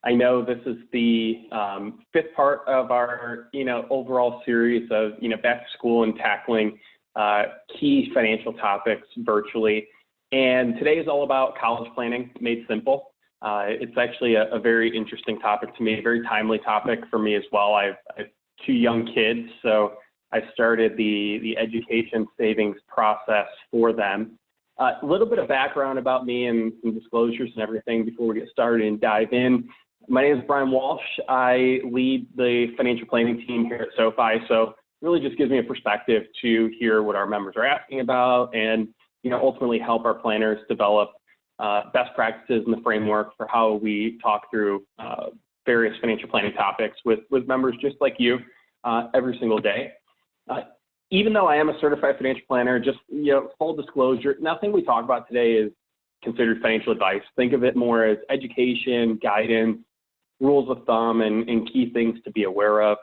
I know this is the fifth part of our, overall series of, back to school and tackling key financial topics virtually. And today is all about college planning made simple. It's actually a very interesting topic to me, a very timely topic for me as well. I have two young kids, so I started the education savings process for them. A little bit of background about me and some disclosures and everything before we get started and dive in. My name is Walsh. I lead the financial planning team here at SoFi, so really just gives me a perspective to hear what our members are asking about and ultimately help our planners develop best practices and the framework for how we talk through various financial planning topics with members just like you every single day. Even though I am a certified financial planner, just full disclosure, nothing we talk about today is considered financial advice. Think of it more as education, guidance, rules of thumb, and key things to be aware of.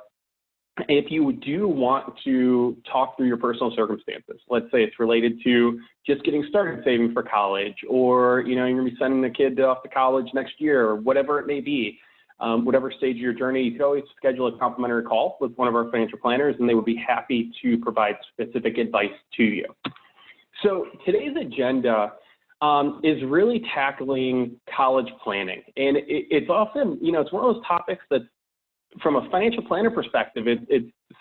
If you do want to talk through your personal circumstances, let's say it's related to just getting started saving for college, or you're going to be sending the kid off to college next year, or whatever it may be, whatever stage of your journey, you can always schedule a complimentary call with one of our financial planners, and they would be happy to provide specific advice to you. So today's agenda is really tackling college planning, and it's often, it's one of those topics that, from a financial planner perspective,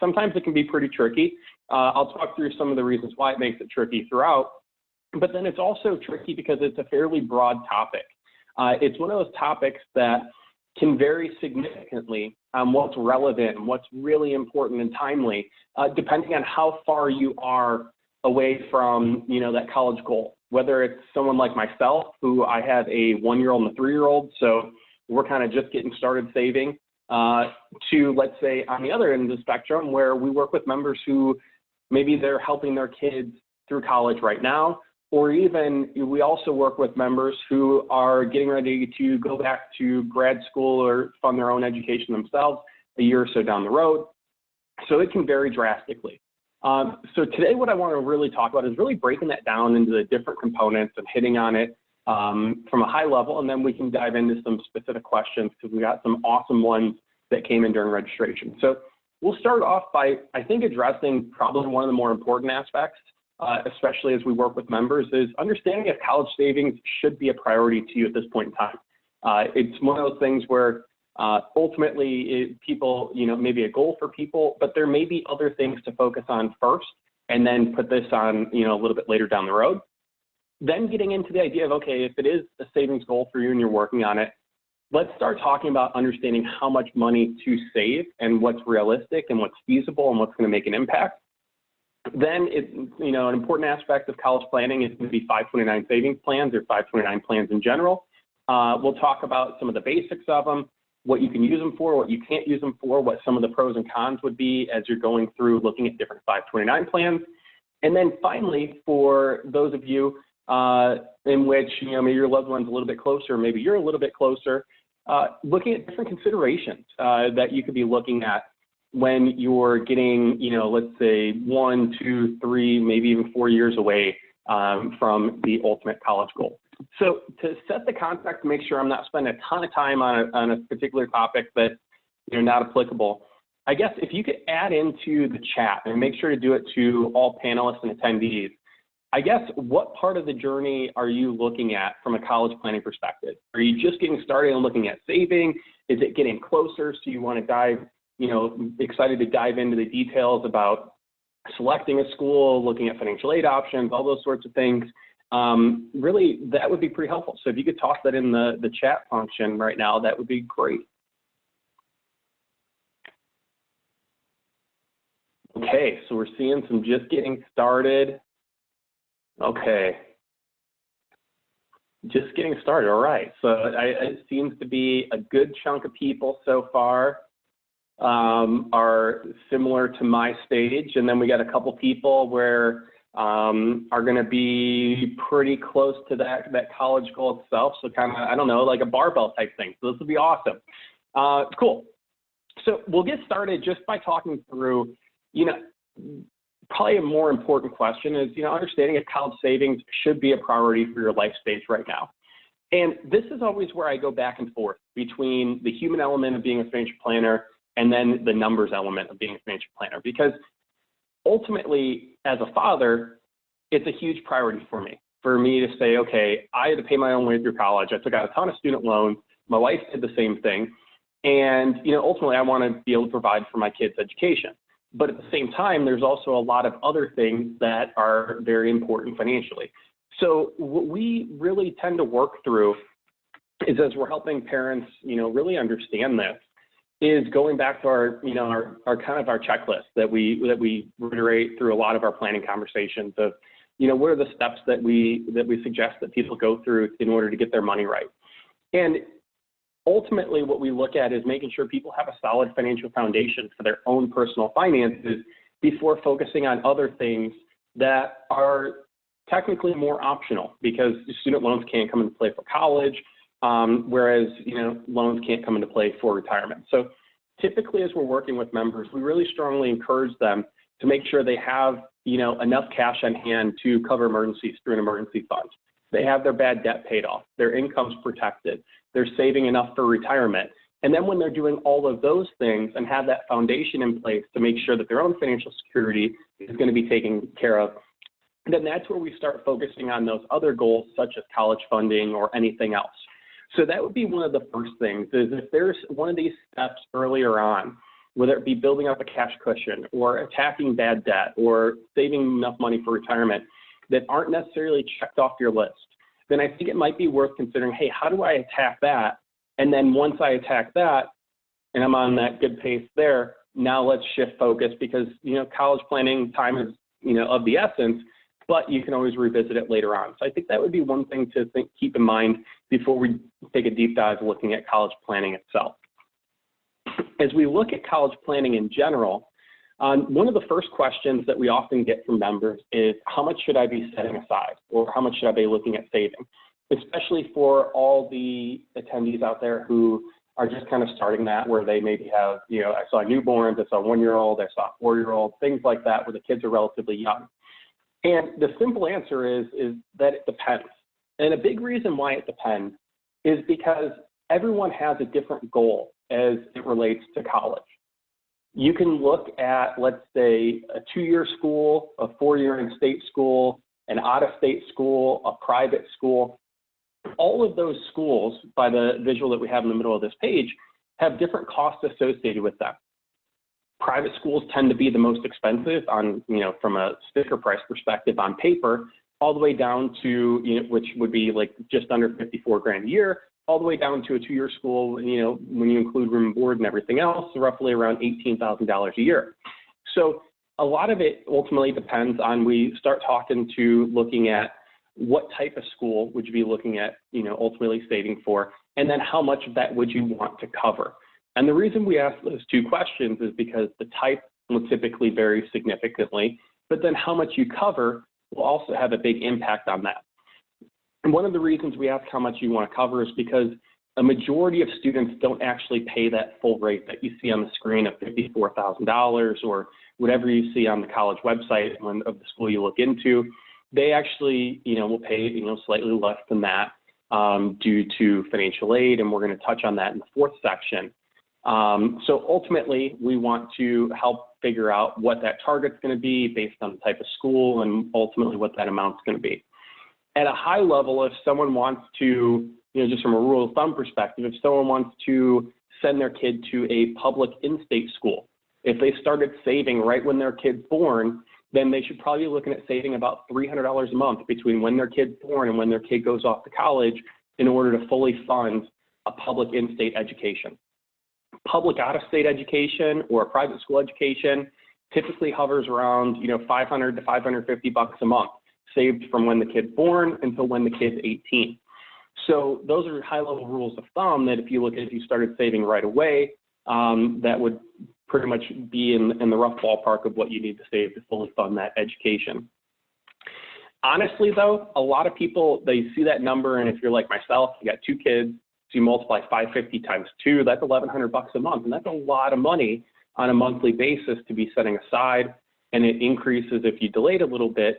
sometimes it can be pretty tricky. I'll talk through some of the reasons why it makes it tricky throughout, but then it's also tricky because it's a fairly broad topic. It's one of those topics that can vary significantly on what's relevant and what's really important and timely, depending on how far you are away from, that college goal. Whether it's someone like myself, who I have a 1-year-old and a 3-year-old, so we're kind of just getting started saving, to, let's say, on the other end of the spectrum, where we work with members who maybe they're helping their kids through college right now, or even we also work with members who are getting ready to go back to grad school or fund their own education themselves a year or so down the road. So it can vary drastically. So today what I want to really talk about is really breaking that down into the different components and hitting on it from a high level, and then we can dive into some specific questions because we got some awesome ones that came in during registration. So we'll start off by, I think, addressing probably one of the more important aspects, especially as we work with members, is understanding if college savings should be a priority to you at this point in time. It's one of those things where ultimately people, maybe a goal for people, but there may be other things to focus on first and then put this on, a little bit later down the road. Then getting into the idea of, okay, if it is a savings goal for you and you're working on it, let's start talking about understanding how much money to save and what's realistic and what's feasible and what's going to make an impact. Then an important aspect of college planning is going to be 529 savings plans or 529 plans in general. We'll talk about some of the basics of them, what you can use them for, what you can't use them for, what some of the pros and cons would be as you're going through looking at different 529 plans. And then finally, for those of you in which, maybe your loved one's a little bit closer, maybe you're a little bit closer, looking at different considerations that you could be looking at when you're getting, let's say 1, 2, 3, maybe even 4 years away from the ultimate college goal. So to set the context, to make sure I'm not spending a ton of time on a particular topic that not applicable, I guess if you could add into the chat and make sure to do it to all panelists and attendees, I guess what part of the journey are you looking at from a college planning perspective? Are you just getting started and looking at saving? Is it getting closer so you want to dive, excited to dive into the details about selecting a school, looking at financial aid options, all those sorts of things? Really, that would be pretty helpful. So if you could toss that in the chat function right now, that would be great. Okay, so we're seeing some just getting started. Okay, just getting started. All right, so it seems to be a good chunk of people so far are similar to my stage, and then we got a couple people where are going to be pretty close to that college goal itself. So kind of, I don't know, like a barbell type thing. So this will be awesome. Cool. So we'll get started just by talking through, probably a more important question is, understanding if college savings should be a priority for your life stage right now. And this is always where I go back and forth between the human element of being a financial planner and then the numbers element of being a financial planner, because ultimately, as a father, it's a huge priority for me to say, okay, I had to pay my own way through college. I took out a ton of student loans. My wife did the same thing. And, ultimately, I want to be able to provide for my kids' education. But at the same time, there's also a lot of other things that are very important financially. So what we really tend to work through is, as we're helping parents, really understand this, is going back to our kind of our checklist that we reiterate through a lot of our planning conversations of, what are the steps that we suggest that people go through in order to get their money right. And ultimately, what we look at is making sure people have a solid financial foundation for their own personal finances before focusing on other things that are technically more optional, because student loans can't come into play for college, whereas loans can't come into play for retirement. So typically, as we're working with members, we really strongly encourage them to make sure they have enough cash on hand to cover emergencies through an emergency fund. They have their bad debt paid off, their income's protected, they're saving enough for retirement. And then when they're doing all of those things and have that foundation in place to make sure that their own financial security is going to be taken care of, then that's where we start focusing on those other goals, such as college funding or anything else. So that would be one of the first things, is if there's one of these steps earlier on, whether it be building up a cash cushion or attacking bad debt or saving enough money for retirement that aren't necessarily checked off your list, then I think it might be worth considering, hey, how do I attack that? And then once I attack that and I'm on that good pace there, now let's shift focus, because, college planning time is, of the essence, but you can always revisit it later on. So I think that would be one thing to keep in mind before we take a deep dive looking at college planning itself. As we look at college planning in general, one of the first questions that we often get from members is, how much should I be setting aside, or how much should I be looking at saving? Especially for all the attendees out there who are just kind of starting that, where they maybe have, I saw newborns, I saw 1-year-old, I saw 4-year-old, things like that, where the kids are relatively young. And the simple answer is that it depends. And a big reason why it depends is because everyone has a different goal as it relates to college. You can look at, let's say, a 2-year school, a 4-year in-state school, an out-of-state school, a private school. All of those schools, by the visual that we have in the middle of this page, have different costs associated with them. Private schools tend to be the most expensive on, from a sticker price perspective on paper, all the way down to, which would be like just under $54,000 a year, all the way down to a 2-year school, when you include room and board and everything else, roughly around $18,000 a year. So a lot of it ultimately depends on, we start talking to looking at what type of school would you be looking at, ultimately saving for, and then how much of that would you want to cover. And the reason we ask those two questions is because the type will typically vary significantly, but then how much you cover will also have a big impact on that. And one of the reasons we ask how much you want to cover is because a majority of students don't actually pay that full rate that you see on the screen of $54,000 or whatever you see on the college website of the school you look into. They actually, will pay, slightly less than that due to financial aid, and we're going to touch on that in the fourth section. So ultimately, we want to help figure out what that target's going to be based on the type of school and ultimately what that amount's going to be. At a high level, if someone wants to, just from a rule of thumb perspective, if someone wants to send their kid to a public in-state school, if they started saving right when their kid's born, then they should probably be looking at saving about $300 a month between when their kid's born and when their kid goes off to college in order to fully fund a public in-state education. Public out-of-state education or private school education typically hovers around, $500 to $550 a month, saved from when the kid's born until when the kid's 18. So those are high-level rules of thumb that if you started saving right away, that would pretty much be in the rough ballpark of what you need to save to fully fund that education. Honestly, though, a lot of people, they see that number, and if you're like myself, you got 2 kids, so you multiply 550 times 2, that's $1,100 a month, and that's a lot of money on a monthly basis to be setting aside, and it increases if you delay it a little bit.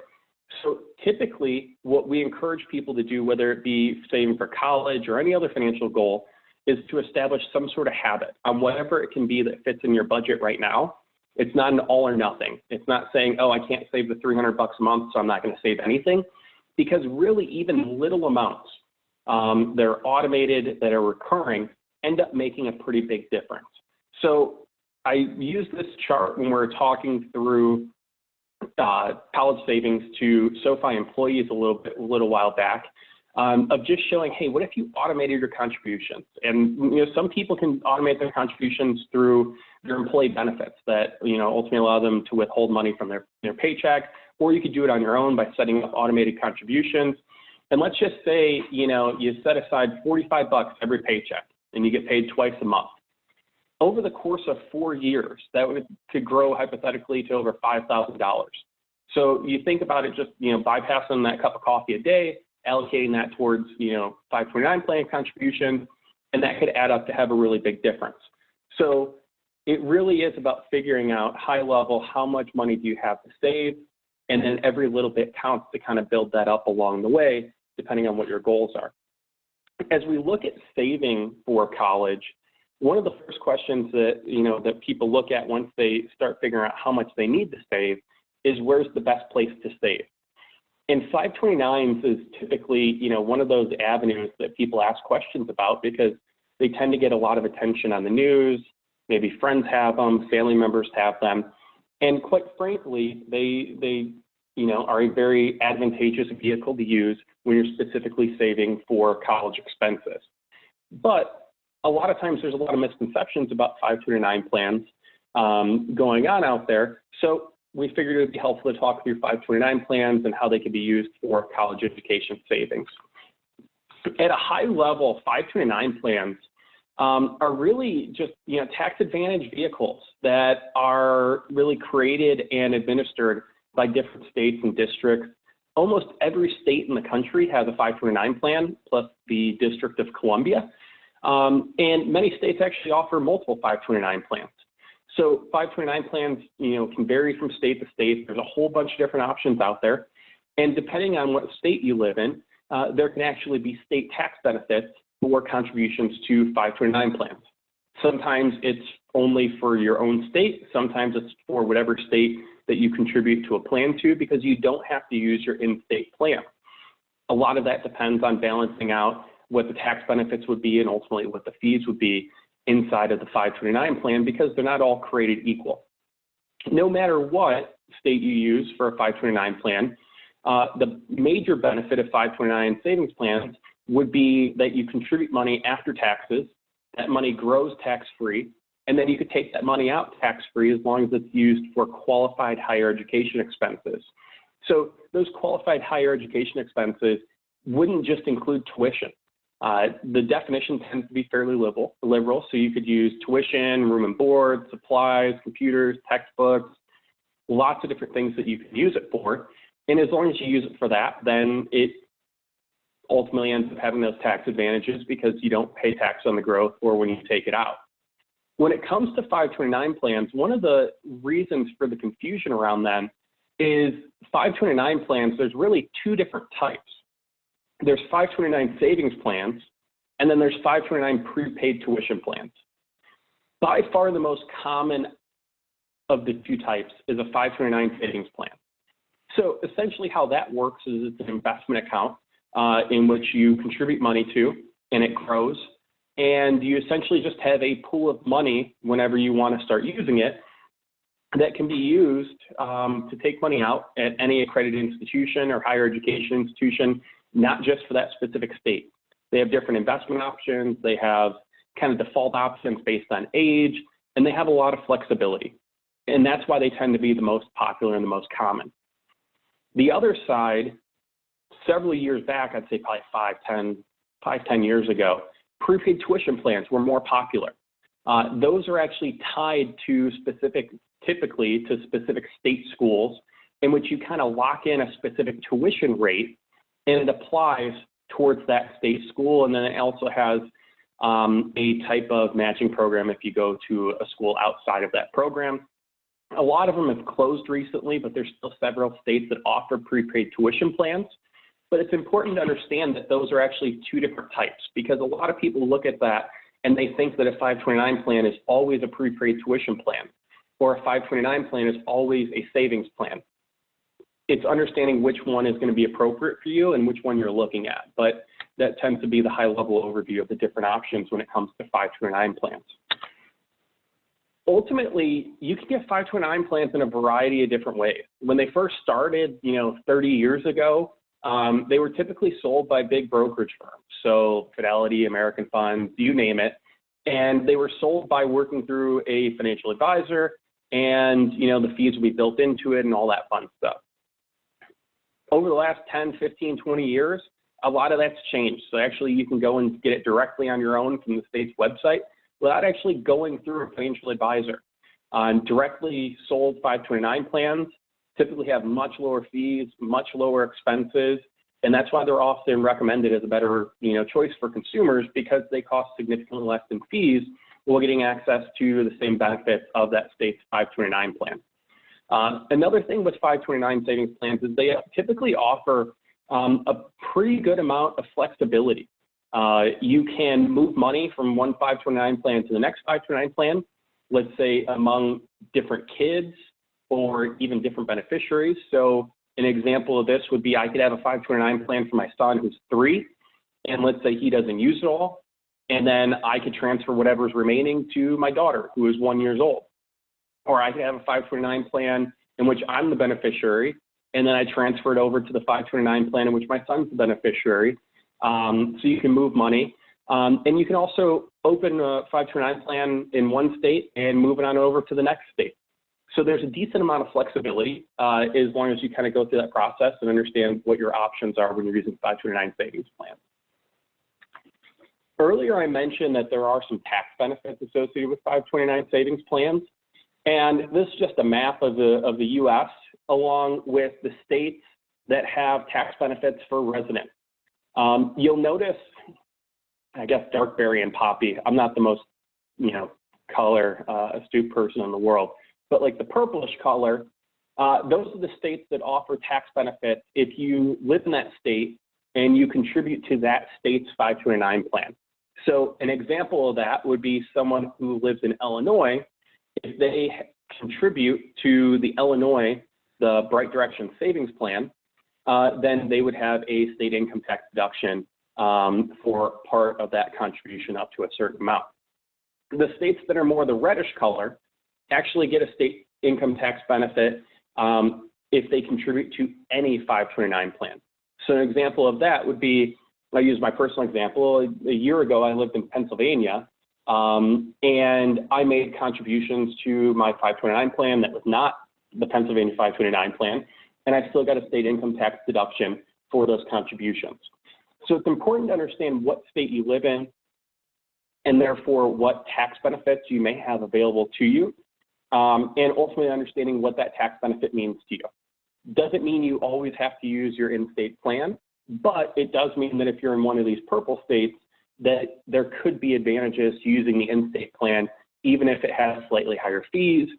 So typically what we encourage people to do, whether it be saving for college or any other financial goal, is to establish some sort of habit on whatever it can be that fits in your budget right now. It's not an all or nothing. It's not saying, oh, I can't save the $300 a month, so I'm not going to save anything. Because really even little amounts that are automated, that are recurring, end up making a pretty big difference. So I use this chart when we're talking through college savings to SoFi employees a little while back, of just showing, hey, what if you automated your contributions? And some people can automate their contributions through their employee benefits that ultimately allow them to withhold money from their paycheck, or you could do it on your own by setting up automated contributions. And let's just say you set aside $45 every paycheck, and you get paid twice a month. Over the course of 4 years, that could grow hypothetically to over $5,000. So you think about it, just bypassing that cup of coffee a day, allocating that towards 529 plan contributions, and that could add up to have a really big difference. So it really is about figuring out high level, how much money do you have to save, and then every little bit counts to kind of build that up along the way, depending on what your goals are. As we look at saving for college, one of the first questions that that people look at once they start figuring out how much they need to save is, where's the best place to save? And 529s is typically one of those avenues that people ask questions about because they tend to get a lot of attention on the news. Maybe friends have them, family members have them, and quite frankly, they are a very advantageous vehicle to use when you're specifically saving for college expenses. But a lot of times there's a lot of misconceptions about 529 plans going on out there. So we figured it would be helpful to talk through 529 plans and how they could be used for college education savings. At a high level, 529 plans are really just tax advantage vehicles that are really created and administered by different states and districts. Almost every state in the country has a 529 plan, plus the District of Columbia. And many states actually offer multiple 529 plans. So 529 plans, can vary from state to state. There's a whole bunch of different options out there. And depending on what state you live in, there can actually be state tax benefits for contributions to 529 plans. Sometimes it's only for your own state. Sometimes it's for whatever state that you contribute to a plan to, because you don't have to use your in-state plan. A lot of that depends on balancing out what the tax benefits would be and ultimately what the fees would be inside of the 529 plan, because they're not all created equal. No matter what state you use for a 529 plan, the major benefit of 529 savings plans would be that you contribute money after taxes, that money grows tax-free, and then you could take that money out tax-free as long as it's used for qualified higher education expenses. So those qualified higher education expenses wouldn't just include tuition. The definition tends to be fairly liberal, so you could use tuition, room and board, supplies, computers, textbooks, lots of different things that you can use it for. And as long as you use it for that, then it ultimately ends up having those tax advantages because you don't pay tax on the growth or when you take it out. When it comes to 529 plans, one of the reasons for the confusion around them is 529 plans, there's really two different types. There's 529 savings plans, and then there's 529 prepaid tuition plans. By far the most common of the two types is a 529 savings plan. So essentially how that works is it's an investment account in which you contribute money to, and it grows. And you essentially just have a pool of money whenever you want to start using it that can be used to take money out at any accredited institution or higher education institution, not just for that specific state. They have different investment options. They have kind of default options based on age, and they have a lot of flexibility. And that's why they tend to be the most popular and the most common. The other side, several years back, I'd say probably 5-10 years ago, prepaid tuition plans were more popular. Those are actually tied to typically to specific state schools, in which you kind of lock in a specific tuition rate, and it applies towards that state school. And then it also has a type of matching program if you go to a school outside of that program. A lot of them have closed recently, but there's still several states that offer prepaid tuition plans. But it's important to understand that those are actually two different types, because a lot of people look at that and they think that a 529 plan is always a prepaid tuition plan, or a 529 plan is always a savings plan. It's understanding which one is going to be appropriate for you and which one you're looking at. But that tends to be the high-level overview of the different options when it comes to 529 plans. Ultimately, you can get 529 plans in a variety of different ways. When they first started, 30 years ago, they were typically sold by big brokerage firms. So Fidelity, American Funds, you name it. And they were sold by working through a financial advisor, and the fees would be built into it and all that fun stuff. Over the last 10, 15, 20 years, a lot of that's changed. So actually you can go and get it directly on your own from the state's website without actually going through a financial advisor. Directly sold 529 plans typically have much lower fees, much lower expenses, and that's why they're often recommended as a better choice for consumers, because they cost significantly less in fees while getting access to the same benefits of that state's 529 plan. Another thing with 529 savings plans is they typically offer a pretty good amount of flexibility. You can move money from one 529 plan to the next 529 plan, let's say among different kids or even different beneficiaries. So an example of this would be I could have a 529 plan for my son who's 3, and let's say he doesn't use it all, and then I could transfer whatever's remaining to my daughter who is 1 year old. Or I could have a 529 plan in which I'm the beneficiary, and then I transfer it over to the 529 plan in which my son's the beneficiary. So you can move money. And you can also open a 529 plan in one state and move it on over to the next state. So there's a decent amount of flexibility as long as you kind of go through that process and understand what your options are when you're using 529 savings plan. Earlier, I mentioned that there are some tax benefits associated with 529 savings plans. And this is just a map of the U.S. along with the states that have tax benefits for residents. You'll notice, I guess, dark berry and poppy. I'm not the most, color astute person in the world, but like the purplish color, those are the states that offer tax benefits if you live in that state and you contribute to that state's 529 plan. So an example of that would be someone who lives in Illinois. If they contribute to the Illinois, the Bright Direction Savings Plan, then they would have a state income tax deduction for part of that contribution up to a certain amount. The states that are more the reddish color actually get a state income tax benefit if they contribute to any 529 plan. So an example of that would be, I'll use my personal example. A year ago, I lived in Pennsylvania, and I made contributions to my 529 plan that was not the Pennsylvania 529 plan, and I still got a state income tax deduction for those contributions. So it's important to understand what state you live in, and therefore what tax benefits you may have available to you, and ultimately understanding what that tax benefit means to you. Doesn't mean you always have to use your in-state plan, but it does mean that if you're in one of these purple states, that there could be advantages to using the in-state plan, even if it has slightly higher fees,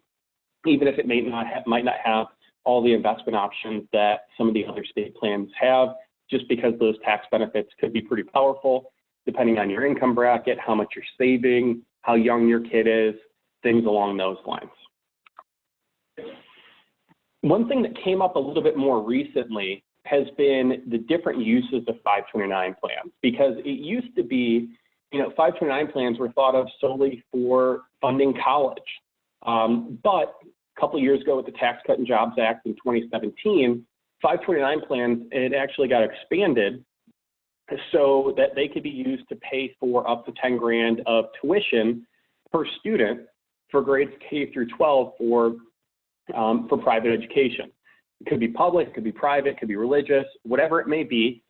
even if it might not have all the investment options that some of the other state plans have, just because those tax benefits could be pretty powerful, depending on your income bracket, how much you're saving, how young your kid is, things along those lines. One thing that came up a little bit more recently has been the different uses of 529 plans, because it used to be, 529 plans were thought of solely for funding college. But a couple of years ago with the Tax Cut and Jobs Act in 2017, 529 plans, it actually got expanded so that they could be used to pay for up to 10 grand of tuition per student for grades K through 12 for private education. It could be public, it could be private, it could be religious, whatever it may be.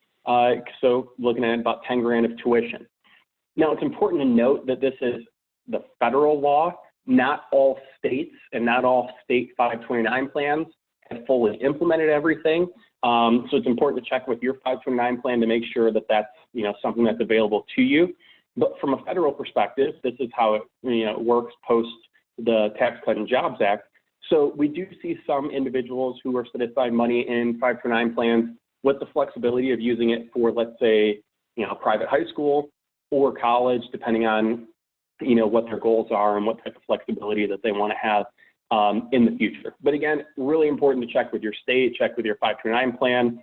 So looking at about 10 grand of tuition. Now it's important to note that this is the federal law. Not all states and not all state 529 plans have fully implemented everything. So it's important to check with your 529 plan to make sure that that's something that's available to you. But from a federal perspective, this is how it works post the Tax Cut and Jobs Act. So we do see some individuals who are set aside money in 529 plans with the flexibility of using it for, let's say, private high school or college, depending on, what their goals are and what type of flexibility that they want to have in the future. But again, really important to check with your state, check with your 529 plan,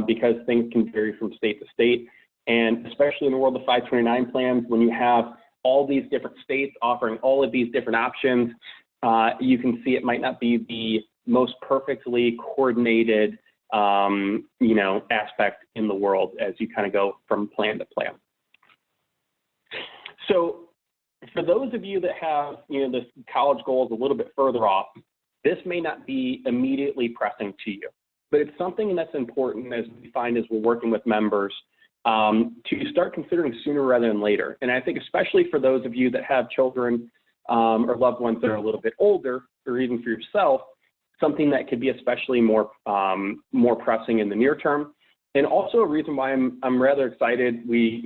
because things can vary from state to state. And especially in the world of 529 plans, when you have all these different states offering all of these different options, you can see it might not be the most perfectly coordinated, aspect in the world as you kind of go from plan to plan. So for those of you that have, this college goals a little bit further off, this may not be immediately pressing to you, but it's something that's important as we find as we're working with members to start considering sooner rather than later. And I think especially for those of you that have children or loved ones that are a little bit older, or even for yourself, something that could be especially more pressing in the near term. And also a reason why I'm rather excited. We,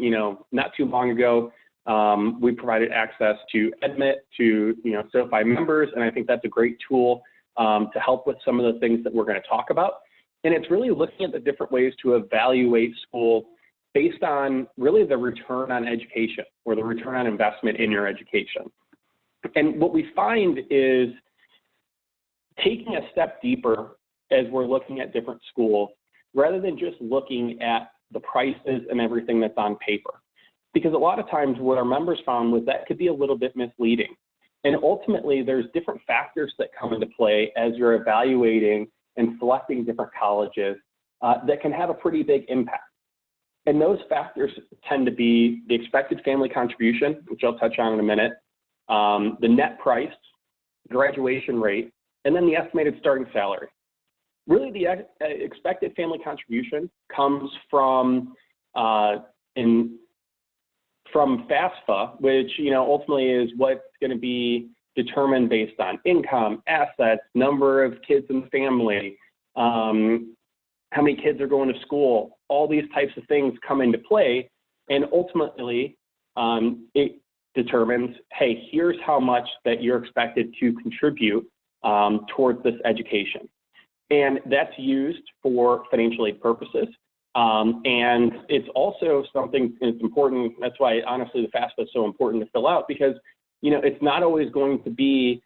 not too long ago, we provided access to Admit to SoFi members, and I think that's a great tool to help with some of the things that we're going to talk about. And it's really looking at the different ways to evaluate school based on really the return on education or the return on investment in your education. And what we find is taking a step deeper as we're looking at different schools, rather than just looking at the prices and everything that's on paper. Because a lot of times what our members found was that could be a little bit misleading. And ultimately, there's different factors that come into play as you're evaluating and selecting different colleges that can have a pretty big impact. And those factors tend to be the expected family contribution, which I'll touch on in a minute, the net price, graduation rate, and then the estimated starting salary. Really, the expected family contribution comes from Fafsa, which ultimately is what's going to be determined based on income, assets, number of kids in the family, how many kids are going to school. All these types of things come into play, and ultimately it determines, hey, here's how much that you're expected to contribute towards this education. And that's used for financial aid purposes. And it's also something that's important. That's why, honestly, the FAFSA is so important to fill out, because, it's not always going to be,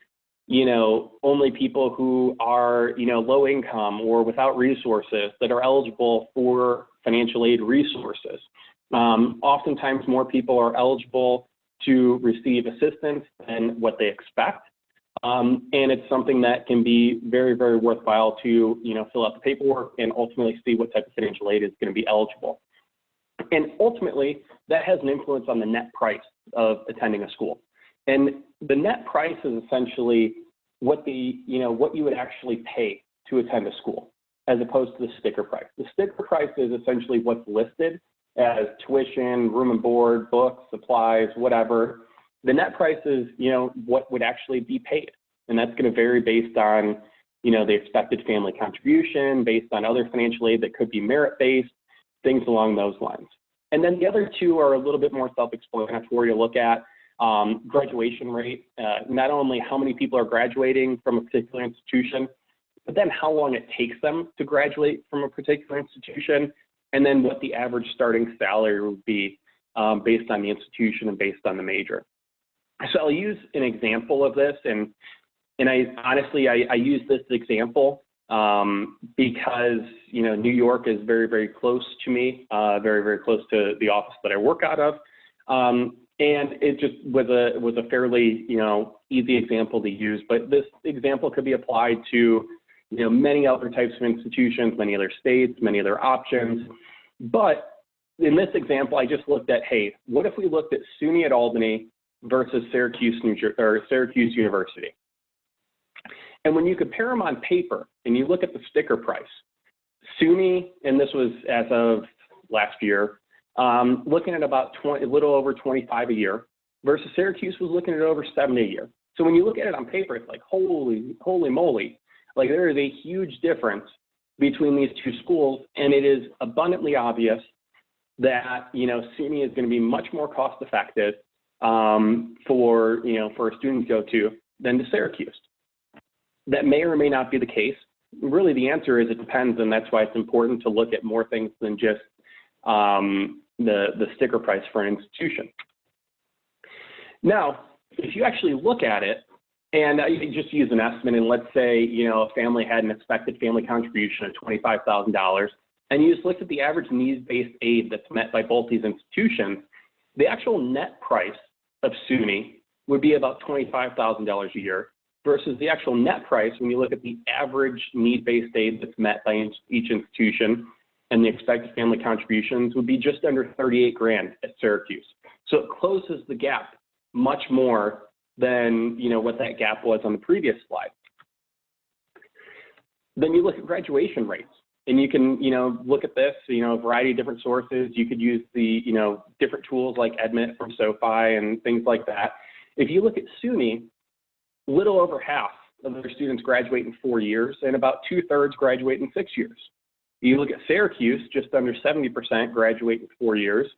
only people who are, low income or without resources that are eligible for financial aid resources. Oftentimes more people are eligible to receive assistance than what they expect. And it's something that can be very, very worthwhile to, fill out the paperwork and ultimately see what type of financial aid is going to be eligible. And ultimately, that has an influence on the net price of attending a school. And the net price is essentially what what you would actually pay to attend a school, as opposed to the sticker price. The sticker price is essentially what's listed as tuition, room and board, books, supplies, whatever. The net price is, what would actually be paid. And that's going to vary based on, the expected family contribution, based on other financial aid that could be merit-based, things along those lines. And then the other two are a little bit more self-explanatory to look at. Graduation rate, not only how many people are graduating from a particular institution, but then how long it takes them to graduate from a particular institution, and then what the average starting salary would be based on the institution and based on the major. So I'll use an example of this, and I honestly use this example because New York is very, very close to me, very, very close to the office that I work out of, and it just was a fairly easy example to use. But this example could be applied to many other types of institutions, many other states, many other options. But in this example, I just looked at, hey, what if we looked at SUNY at Albany versus Syracuse University? And when you compare them on paper and you look at the sticker price, SUNY, and this was as of last year, looking at about a little over 25 a year, versus Syracuse was looking at over 70 a year. So when you look at it on paper, it's like, holy moly, like there is a huge difference between these two schools, and it is abundantly obvious that SUNY is going to be much more cost effective for a student to go to than to Syracuse. That may or may not be the case. Really, the answer is it depends, and that's why it's important to look at more things than just the sticker price for an institution. Now, if you actually look at it, and you just use an estimate, and let's say a family had an expected family contribution of $25,000, and you just looked at the average needs-based aid that's met by both these institutions, the actual net price of SUNY would be about $25,000 a year, versus the actual net price when you look at the average need-based aid that's met by each institution and the expected family contributions would be just under 38 grand at Syracuse. So it closes the gap much more than what that gap was on the previous slide. Then you look at graduation rates, and you can look at this a variety of different sources. You could use the different tools like Edmit from SoFi and things like that. If you look at SUNY, little over half of their students graduate in 4 years, and about 2/3 graduate in 6 years. You look at Syracuse, just under 70% graduate in 4 years,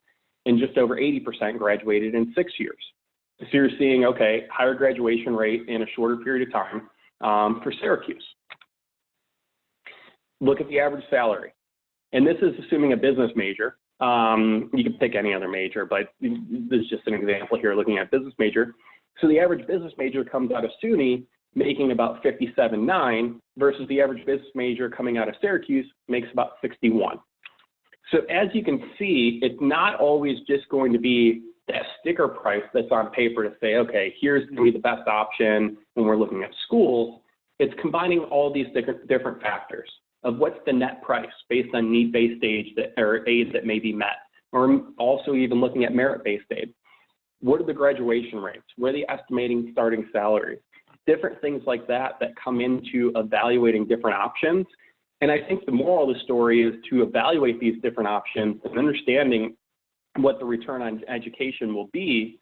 and just over 80% graduated in 6 years. So you're seeing, okay, higher graduation rate in a shorter period of time for Syracuse. Look at the average salary. And this is assuming a business major. You can pick any other major, but this is just an example here looking at business major. So the average business major comes out of SUNY making about $57,900 versus the average business major coming out of Syracuse makes about $61,000. So as you can see, it's not always just going to be that sticker price that's on paper to say, okay, here's going to be the best option when we're looking at schools. It's combining all these different factors of what's the net price based on need-based aid that may be met, or also even looking at merit-based aid. What are the graduation rates? What are the estimating starting salaries? Different things like that come into evaluating different options. And I think the moral of the story is to evaluate these different options and understanding what the return on education will be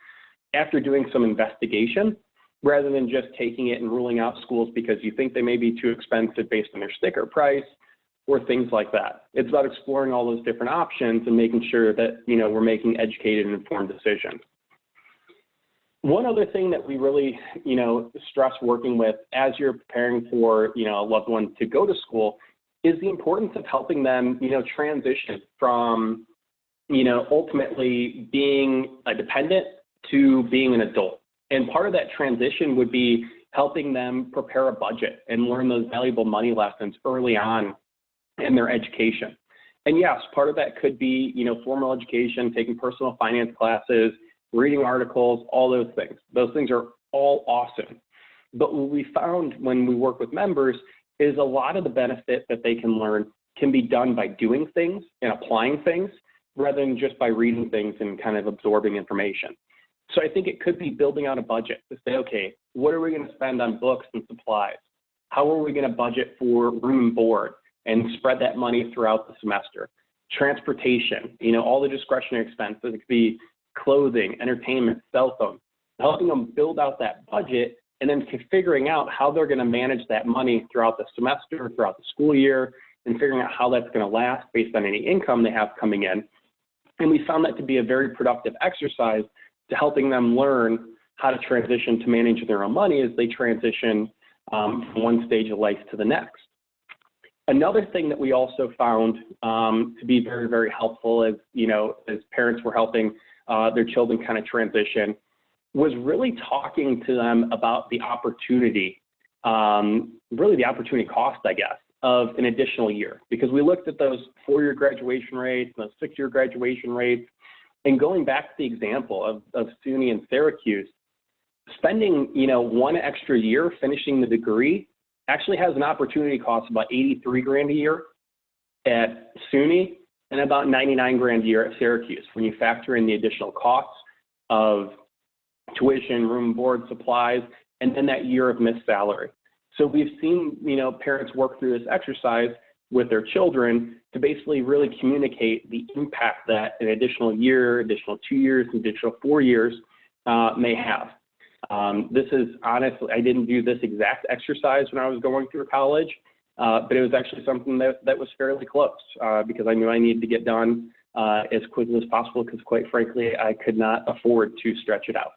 after doing some investigation, rather than just taking it and ruling out schools because you think they may be too expensive based on their sticker price or things like that. It's about exploring all those different options and making sure that we're making educated and informed decisions. One other thing that we really, stress working with as you're preparing for, a loved one to go to school is the importance of helping them, transition from, ultimately being a dependent to being an adult. And part of that transition would be helping them prepare a budget and learn those valuable money lessons early on in their education. And yes, part of that could be, formal education, taking personal finance classes, reading articles, all those things. Those things are all awesome. But what we found when we work with members is a lot of the benefit that they can learn can be done by doing things and applying things rather than just by reading things and kind of absorbing information. So I think it could be building out a budget to say, okay, what are we going to spend on books and supplies? How are we going to budget for room and board and spread that money throughout the semester? Transportation, all the discretionary expenses. It could be clothing, entertainment, cell phone, helping them build out that budget and then figuring out how they're going to manage that money throughout the semester, throughout the school year, and figuring out how that's going to last based on any income they have coming in. And we found that to be a very productive exercise to helping them learn how to transition to manage their own money as they transition from one stage of life to the next. Another thing that we also found to be very, very helpful as parents were helping their children kind of transition was really talking to them about the opportunity, really the opportunity cost, I guess, of an additional year. Because we looked at those 4-year graduation rates, those 6-year graduation rates, and going back to the example of SUNY and Syracuse, spending, one extra year finishing the degree actually has an opportunity cost of about 83 grand a year at SUNY and about 99 grand a year at Syracuse when you factor in the additional costs of tuition, room, board, supplies, and then that year of missed salary. So we've seen, parents work through this exercise with their children to basically really communicate the impact that an additional year, additional 2 years, additional 4 years may have. This is honestly, I didn't do this exact exercise when I was going through college, but it was actually something that was fairly close because I knew I needed to get done as quickly as possible because quite frankly, I could not afford to stretch it out.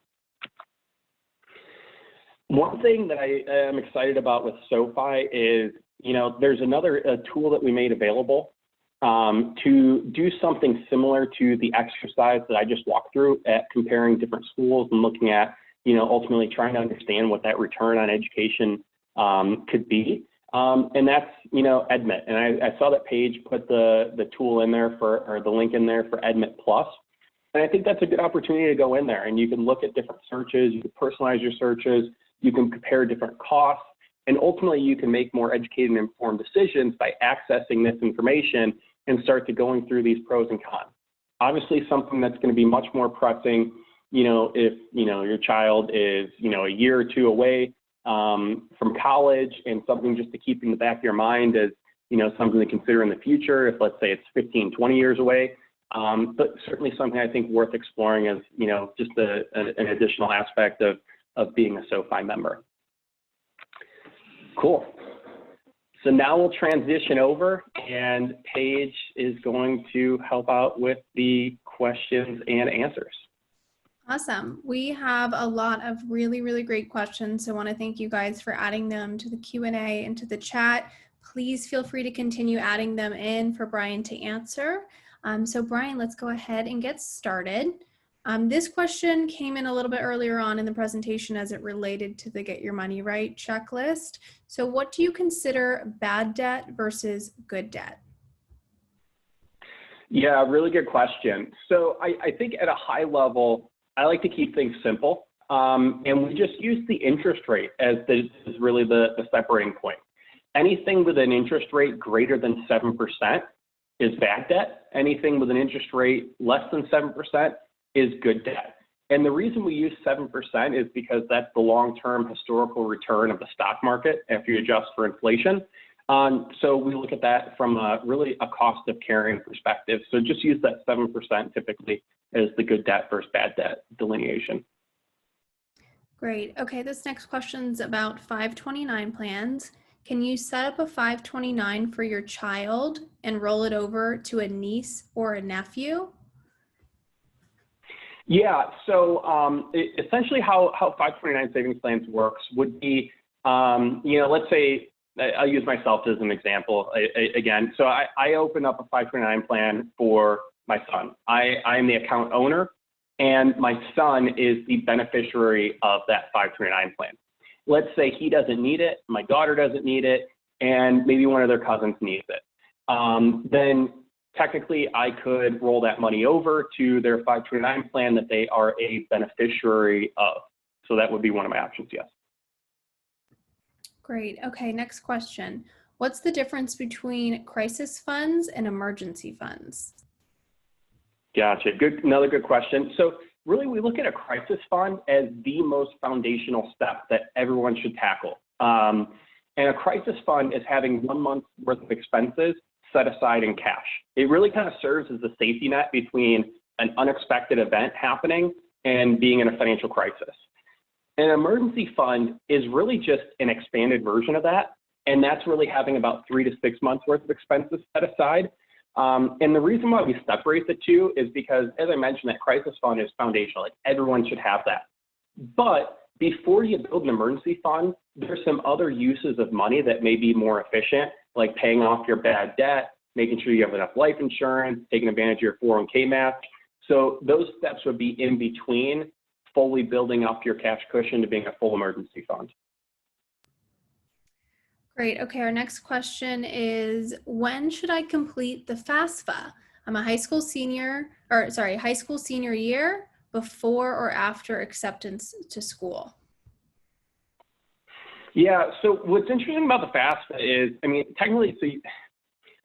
One thing that I am excited about with SoFi is, there's another tool that we made available to do something similar to the exercise that I just walked through at comparing different schools and looking at, ultimately trying to understand what that return on education could be. And that's, Edmit. And I saw that Paige put the tool in there or the link in there for Edmit Plus. And I think that's a good opportunity to go in there and you can look at different searches, you can personalize your searches, you can compare different costs, and ultimately you can make more educated and informed decisions by accessing this information and start to going through these pros and cons. Obviously, something that's going to be much more pressing, if, your child is, a year or two away from college, and something just to keep in the back of your mind as, something to consider in the future, if let's say it's 15, 20 years away. But certainly something I think worth exploring as, just an additional aspect of being a SoFi member. Cool. So now we'll transition over and Paige is going to help out with the questions and answers. Awesome. We have a lot of really, really great questions. So I want to thank you guys for adding them to the Q&A and to the chat. Please feel free to continue adding them in for Brian to answer. So Brian, let's go ahead and get started. This question came in a little bit earlier on in the presentation as it related to the Get Your Money Right checklist. So what do you consider bad debt versus good debt? Yeah, really good question. So I think at a high level, I like to keep things simple. And we just use the interest rate as really the separating point. Anything with an interest rate greater than 7% is bad debt. Anything with an interest rate less than 7% is good debt. And the reason we use 7% is because that's the long-term historical return of the stock market if you adjust for inflation. So we look at that from really a cost of carrying perspective. So just use that 7% typically as the good debt versus bad debt delineation. Great. Okay, this next question's about 529 plans. Can you set up a 529 for your child and roll it over to a niece or a nephew? Yeah, so essentially how 529 savings plans works would be, let's say, I'll use myself as an example again. So I open up a 529 plan for my son. I am the account owner, and my son is the beneficiary of that 529 plan. Let's say he doesn't need it, my daughter doesn't need it, and maybe one of their cousins needs it. Then technically, I could roll that money over to their 529 plan that they are a beneficiary of. So that would be one of my options, yes. Great. Okay, next question. What's the difference between crisis funds and emergency funds? Gotcha. Another good question. So really, we look at a crisis fund as the most foundational step that everyone should tackle. And a crisis fund is having 1 month's worth of expenses set aside in cash. It really kind of serves as a safety net between an unexpected event happening and being in a financial crisis. An emergency fund is really just an expanded version of that. And that's really having about 3 to 6 months worth of expenses set aside. And the reason why we separate the two is because, as I mentioned, that crisis fund is foundational. Like everyone should have that. But before you build an emergency fund, there's some other uses of money that may be more efficient, like paying off your bad debt, making sure you have enough life insurance, taking advantage of your 401k match. So those steps would be in between fully building up your cash cushion to being a full emergency fund. Great. Okay, our next question is, when should I complete the FAFSA? I'm a high school senior year, before or after acceptance to school? Yeah, so what's interesting about the FAFSA is, technically,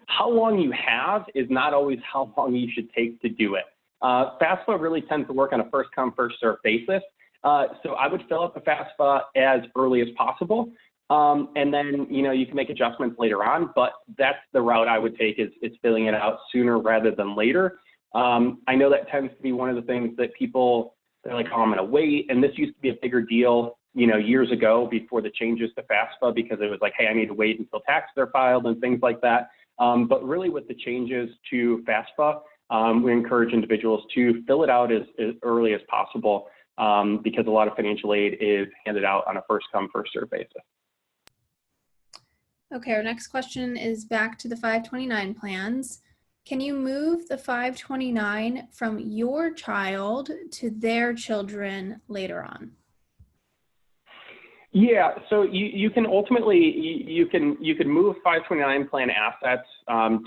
how long you have is not always how long you should take to do it. FAFSA really tends to work on a first come, first served basis. So I would fill out the FAFSA as early as possible. And then, you can make adjustments later on, but that's the route I would take is filling it out sooner rather than later. I know that tends to be one of the things that people, they're like, oh, I'm going to wait. And this used to be a bigger deal, years ago before the changes to FAFSA, because it was like, hey, I need to wait until taxes are filed and things like that. But really with the changes to FAFSA, we encourage individuals to fill it out as early as possible. because a lot of financial aid is handed out on a first come, first served basis. Okay, our next question is back to the 529 plans. Can you move the 529 from your child to their children later on? Yeah, so you can ultimately, you can move 529 plan assets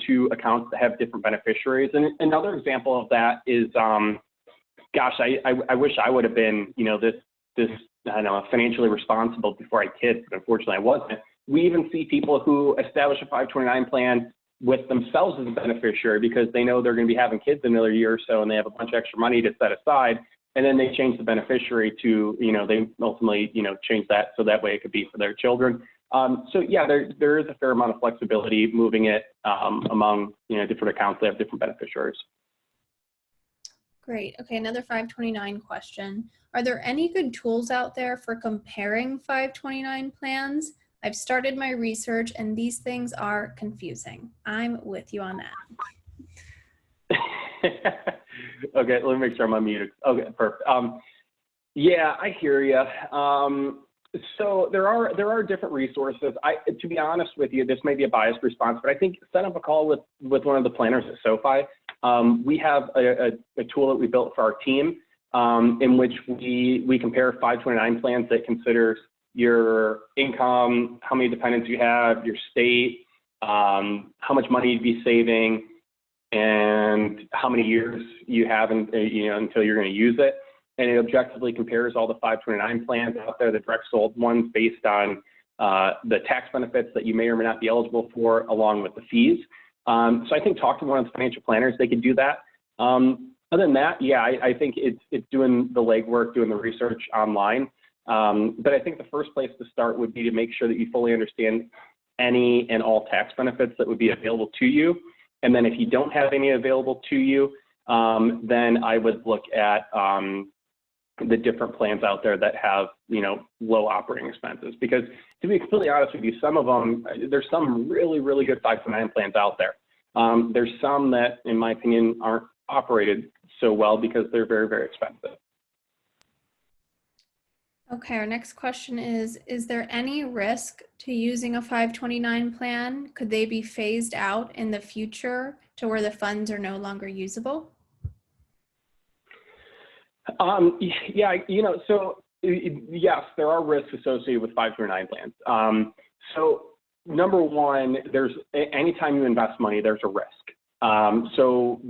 to accounts that have different beneficiaries. And another example of that is, gosh, I wish I would have been, this I don't know, financially responsible before I had kids, but unfortunately I wasn't. We even see people who establish a 529 plan with themselves as a beneficiary because they know they're going to be having kids in another year or so, and they have a bunch of extra money to set aside. And then they change the beneficiary to, they ultimately, change that so that way it could be for their children. So yeah, there is a fair amount of flexibility moving it among, different accounts that have different beneficiaries. Great. Okay, another 529 question. Are there any good tools out there for comparing 529 plans? I've started my research and these things are confusing. I'm with you on that. Okay, let me make sure I'm unmuted. Okay, perfect. Yeah, I hear you. So there are different resources. To be honest with you, this may be a biased response, but I think set up a call with one of the planners at SoFi. We have a tool that we built for our team in which we compare 529 plans that considers your income, how many dependents you have, your state, how much money you'd be saving, and how many years you have until you're going to use it. And it objectively compares all the 529 plans out there, the direct sold ones, based on the tax benefits that you may or may not be eligible for, along with the fees. So I think talk to one of the financial planners, they could do that. Other than that, yeah, I think it's doing the legwork, doing the research online. But I think the first place to start would be to make sure that you fully understand any and all tax benefits that would be available to you. And then if you don't have any available to you, then I would look at the different plans out there that have, low operating expenses. Because to be completely honest with you, some of them, there's some really, really good 529 plans out there. There's some that, in my opinion, aren't operated so well because they're very, very expensive. Okay, our next question is there any risk to using a 529 plan? Could they be phased out in the future to where the funds are no longer usable? Yeah, so yes, there are risks associated with 529 plans. So number one, anytime you invest money, there's a risk. So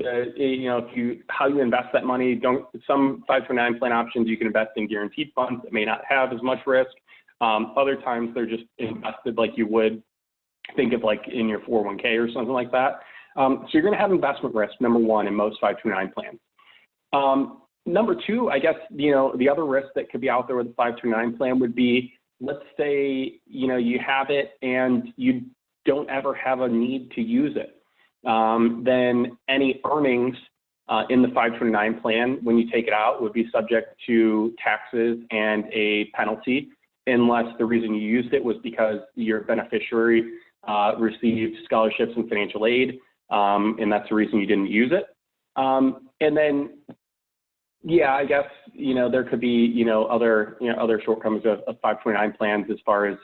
how you invest that money, some 529 plan options you can invest in guaranteed funds that may not have as much risk. Other times they're just invested like you would think of like in your 401k or something like that. So you're going to have investment risk, number one, in most 529 plans. Number two, I guess, the other risk that could be out there with the 529 plan would be, let's say, you have it and you don't ever have a need to use it. Then any earnings in the 529 plan, when you take it out, would be subject to taxes and a penalty, unless the reason you used it was because your beneficiary received scholarships and financial aid, and that's the reason you didn't use it. And then, yeah, I guess, there could be, other shortcomings of 529 plans as far as,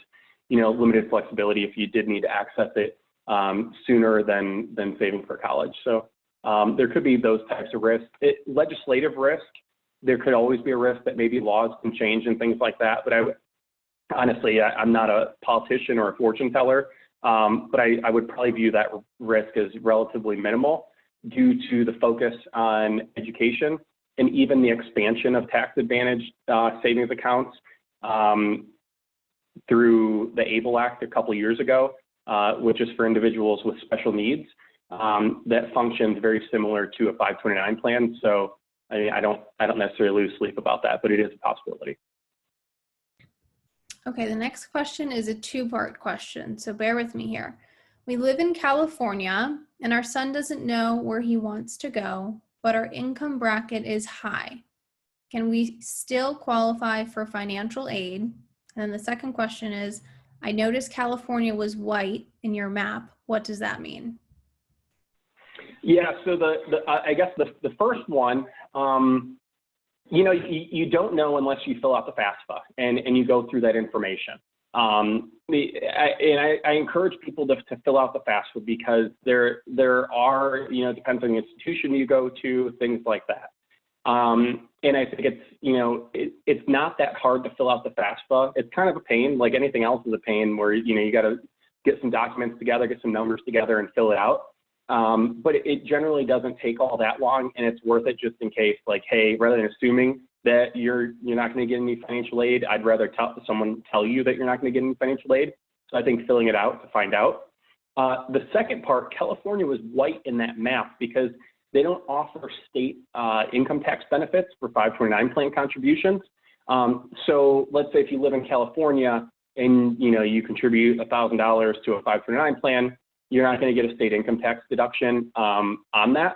limited flexibility if you did need to access it sooner than saving for college. So there could be those types of risks. Legislative risk, there could always be a risk that maybe laws can change and things like that. But honestly, I'm not a politician or a fortune teller, but I would probably view that risk as relatively minimal due to the focus on education and even the expansion of tax advantage savings accounts through the ABLE Act a couple years ago, which is for individuals with special needs, that functions very similar to a 529 plan. So I don't necessarily lose sleep about that, but it is a possibility. Okay, the next question is a two-part question, so bear with me here. We live in California, and our son doesn't know where he wants to go, but our income bracket is high. Can we still qualify for financial aid? And then the second question is, I noticed California was white in your map. What does that mean? Yeah, so I guess the first one, You don't know unless you fill out the FAFSA and you go through that information. I encourage people to fill out the FAFSA because there are, depends on the institution you go to, things like that. And I think it's not that hard to fill out the FAFSA. It's kind of a pain, like anything else is a pain where, you got to get some documents together, get some numbers together and fill it out. But it generally doesn't take all that long, and it's worth it just in case, like, hey, rather than assuming that you're not going to get any financial aid, I'd rather someone tell you that you're not going to get any financial aid. So I think filling it out to find out. The second part, California was white in that map because they don't offer state income tax benefits for 529 plan contributions. So let's say if you live in California and you contribute $1,000 to a 529 plan, you're not going to get a state income tax deduction on that.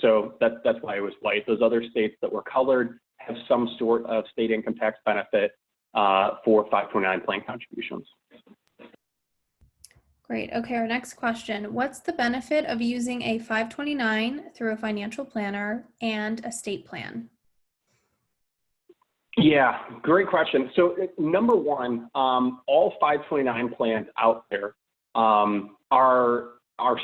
So that's why it was white. Those other states that were colored have some sort of state income tax benefit for 529 plan contributions. Great. Okay, our next question. What's the benefit of using a 529 through a financial planner and a state plan? Yeah, great question. So number one, all 529 plans out there are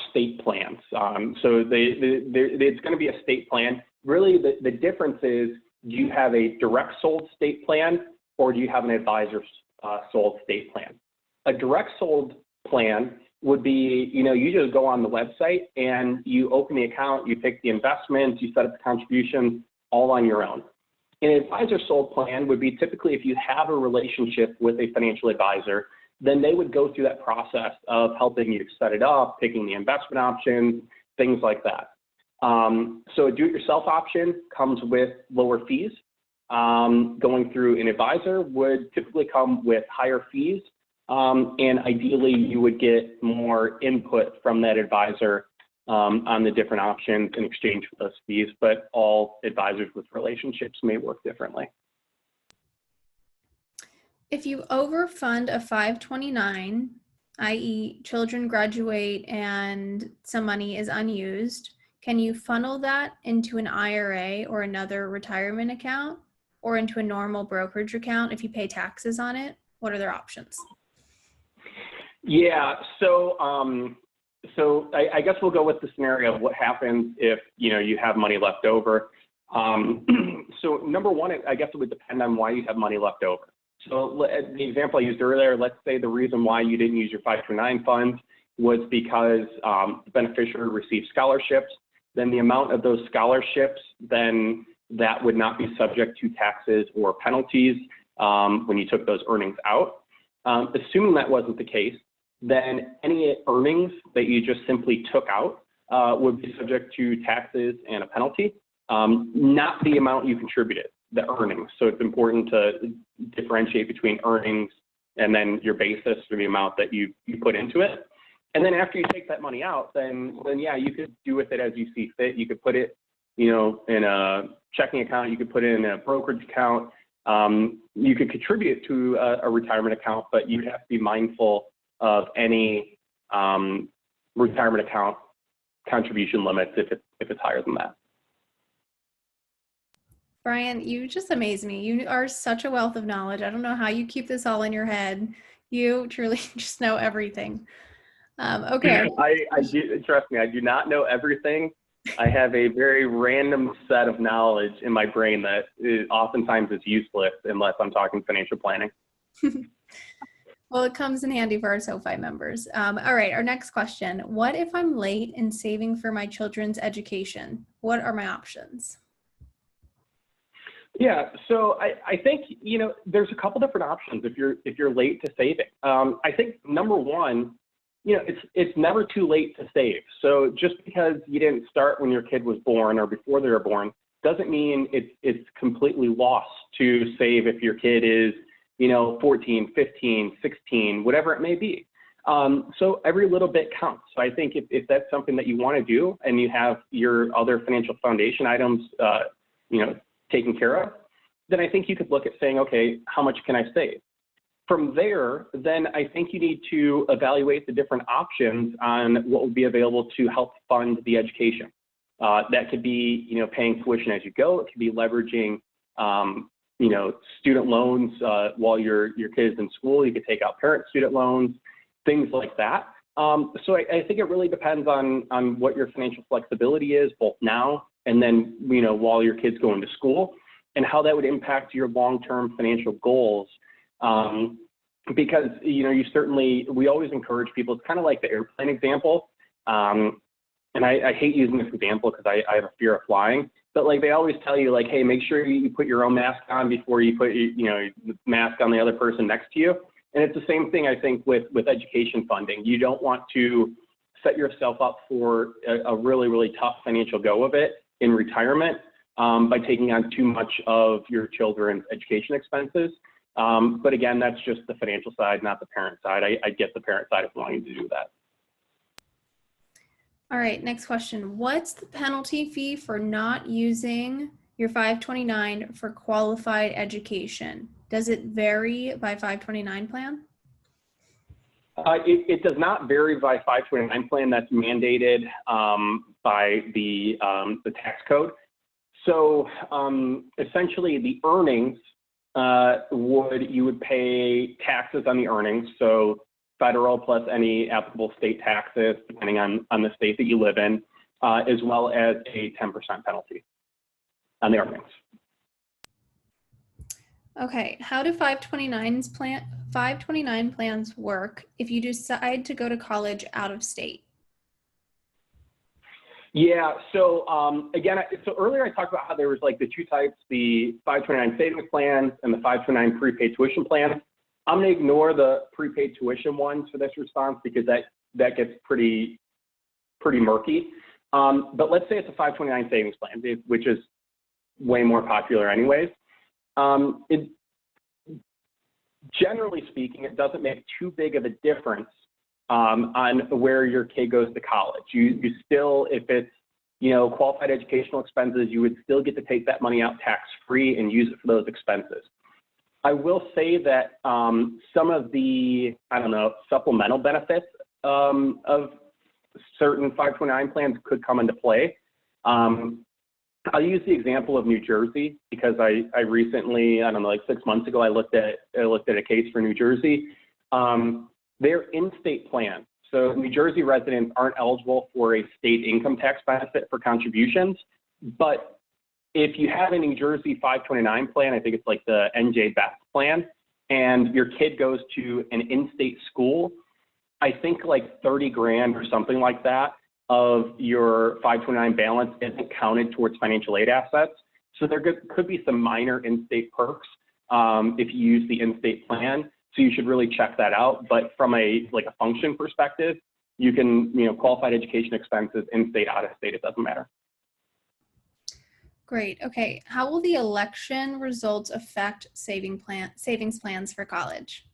state plans. So it's going to be a state plan. Really, the difference is, do you have a direct sold state plan or do you have an advisor sold state plan? A direct sold plan would be, you just go on the website and you open the account, you pick the investments, you set up the contribution all on your own. An advisor sold plan would be typically if you have a relationship with a financial advisor, then they would go through that process of helping you set it up, picking the investment options, things like that. So a do-it-yourself option comes with lower fees. Going through an advisor would typically come with higher fees. And ideally, you would get more input from that advisor on the different options in exchange for those fees, but all advisors with relationships may work differently. If you overfund a 529, i.e. children graduate and some money is unused, can you funnel that into an IRA or another retirement account or into a normal brokerage account if you pay taxes on it? What are their options? Yeah, so I guess we'll go with the scenario of what happens if you have money left over. So number one, I guess it would depend on why you have money left over. So the example I used earlier, let's say the reason why you didn't use your 529 funds was because the beneficiary received scholarships. Then the amount of those scholarships, then that would not be subject to taxes or penalties when you took those earnings out. Assuming that wasn't the case, then any earnings that you just simply took out would be subject to taxes and a penalty, not the amount you contributed, the earnings. So it's important to differentiate between earnings and then your basis for the amount that you put into it. And then after you take that money out, then yeah, you could do with it as you see fit. You could put it, in a checking account. You could put it in a brokerage account. You could contribute to a retirement account, but you'd have to be mindful of any retirement account contribution limits if it's higher than that. Brian, you just amaze me. You are such a wealth of knowledge. I don't know how you keep this all in your head. You truly just know everything. Okay. I do, trust me, I do not know everything. I have a very random set of knowledge in my brain that oftentimes is useless unless I'm talking financial planning. Well, it comes in handy for our SoFi members. All right, our next question. What if I'm late in saving for my children's education? What are my options? Yeah, so I think, there's a couple different options if you're late to saving. I think number one, it's never too late to save. So just because you didn't start when your kid was born or before they were born doesn't mean it's completely lost to save if your kid is 14, 15, 16, whatever it may be. So every little bit counts. So I think if that's something that you want to do and you have your other financial foundation items, taken care of, then I think you could look at saying, okay, how much can I save? From there, then I think you need to evaluate the different options on what would be available to help fund the education. That could be, paying tuition as you go. It could be leveraging, student loans while your kid is in school. You could take out parent student loans, things like that. So I think it really depends on what your financial flexibility is, both now and then, while your kid's going to school, and how that would impact your long-term financial goals. Because, we always encourage people, it's kind of like the airplane example. And I hate using this example because I have a fear of flying, but like they always tell you, like, hey, make sure you put your own mask on before you put the mask on the other person next to you. And it's the same thing, I think, with education funding. You don't want to set yourself up for a really, really tough financial go of it in retirement by taking on too much of your children's education expenses. But again, that's just the financial side, not the parent side. I get the parent side of wanting to do that. All right, next question. What's the penalty fee for not using your 529 for qualified education? Does it vary by 529 plan? It does not vary by 529 plan. That's mandated by the tax code. So essentially, the earnings you would pay taxes on the earnings. So federal plus any applicable state taxes, depending on the state that you live in, as well as a 10% penalty on the earnings. Okay, how do 529 plans work if you decide to go to college out of state? Yeah, so again, so earlier I talked about how there was like the two types, the 529 savings plans and the 529 prepaid tuition plans. I'm going to ignore the prepaid tuition ones for this response because that gets pretty murky. But let's say it's a 529 savings plan, which is way more popular anyways. Generally speaking, it doesn't make too big of a difference on where your kid goes to college. You still, if it's qualified educational expenses, you would still get to take that money out tax-free and use it for those expenses. I will say that some of the, supplemental benefits of certain 529 plans could come into play. I'll use the example of New Jersey because I recently, like 6 months ago, I looked at a case for New Jersey. Their in-state plan. So New Jersey residents aren't eligible for a state income tax benefit for contributions, but if you have a New Jersey 529 plan, I think it's like the NJ Best plan, and your kid goes to an in-state school, I think like 30 grand or something like that of your 529 balance isn't counted towards financial aid assets. So there could be some minor in-state perks if you use the in-state plan. So you should really check that out. But from a function perspective, you can, qualified education expenses in-state, out-of-state, it doesn't matter. Great. Okay. How will the election results affect savings plans for college?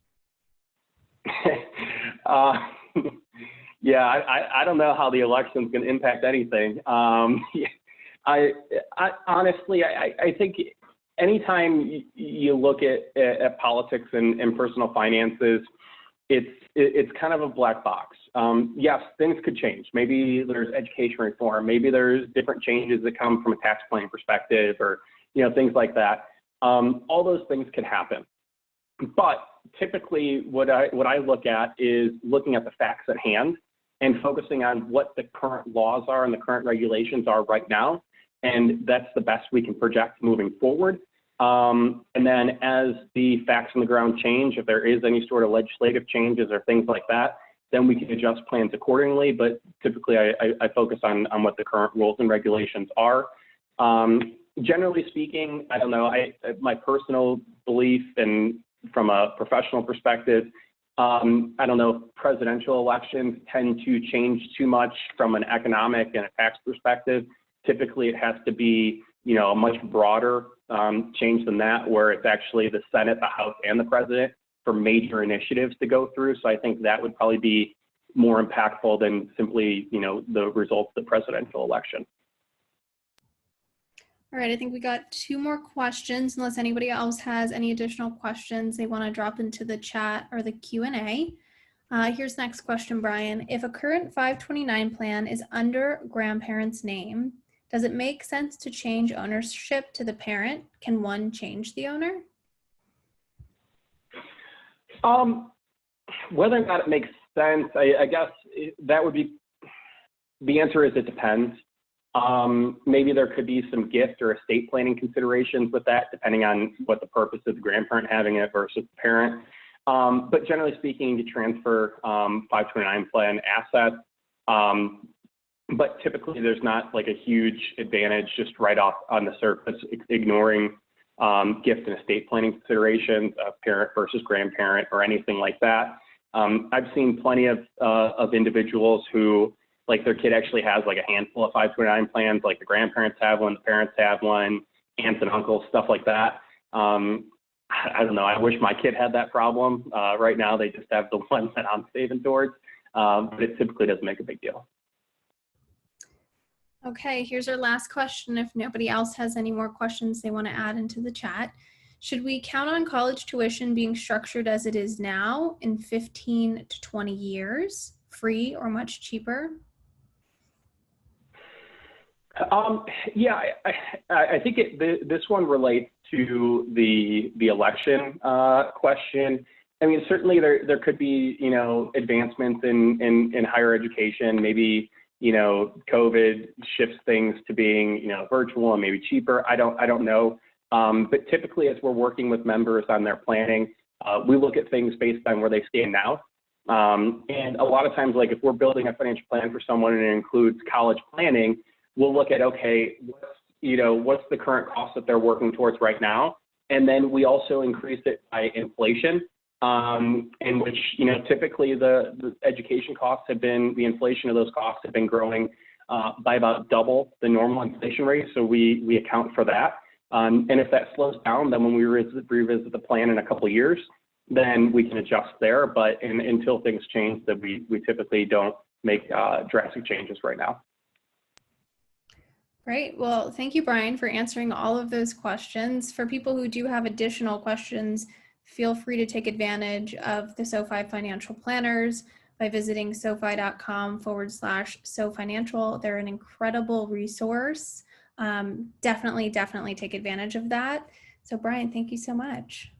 Yeah, I don't know how the election's going to impact anything. I honestly, I think anytime you look at politics and personal finances, it's kind of a black box. Yes, things could change. Maybe there's education reform. Maybe there's different changes that come from a tax planning perspective, or things like that. All those things could happen. But typically, what I look at is looking at the facts at hand and focusing on what the current laws are and the current regulations are right now, and that's the best we can project moving forward. And then as the facts on the ground change, if there is any sort of legislative changes or things like that, then we can adjust plans accordingly. But typically, I focus on what the current rules and regulations are. Generally speaking, I don't know, my personal belief and from a professional perspective, I don't know if presidential elections tend to change too much from an economic and a tax perspective. Typically, it has to be, a much broader change than that, where it's actually the Senate, the House, and the President for major initiatives to go through. So I think that would probably be more impactful than simply, the results of the presidential election. All right, I think we got 2 more questions, unless anybody else has any additional questions they want to drop into the chat or the Q&A. Here's the next question, Brian. If a current 529 plan is under grandparent's name, Does it make sense to change ownership to the parent? Can one change the owner? Whether or not it makes sense, I guess that would be, the answer is it depends. Maybe there could be some gift or estate planning considerations with that, depending on what the purpose of the grandparent having it versus the parent. But generally speaking, you transfer 529 plan assets. But typically there's not like a huge advantage just right off on the surface, ignoring gift and estate planning considerations of parent versus grandparent or anything like that. I've seen plenty of individuals who, like, their kid actually has like a handful of 529 plans, like the grandparents have one, the parents have one, aunts and uncles, stuff like that. I don't know. I wish my kid had that problem. Right now, they just have the ones that I'm saving towards, but it typically doesn't make a big deal. Okay, here's our last question. If nobody else has any more questions they want to add into the chat. Should we count on college tuition being structured as it is now in 15 to 20 years, free or much cheaper? Yeah, I think this one relates to the election question. I mean, certainly there could be, you know, advancements in higher education. Maybe, you know, COVID shifts things to being, you know, virtual and maybe cheaper. I don't know. But typically, as we're working with members on their planning, we look at things based on where they stand now. And a lot of times, like if we're building a financial plan for someone and it includes college planning, we'll look at, okay, what's the current cost that they're working towards right now? And then we also increase it by inflation, in which, you know, typically the education costs have been, the inflation of those costs have been growing by about double the normal inflation rate. So we account for that. And if that slows down, then when we revisit the plan in a couple of years, then we can adjust there. But until things change, that we typically don't make drastic changes right now. Great. Well, thank you, Brian, for answering all of those questions. For people who do have additional questions, feel free to take advantage of the SoFi financial planners by visiting sofi.com/SoFinancial. They're an incredible resource. Definitely take advantage of that. So Brian, thank you so much.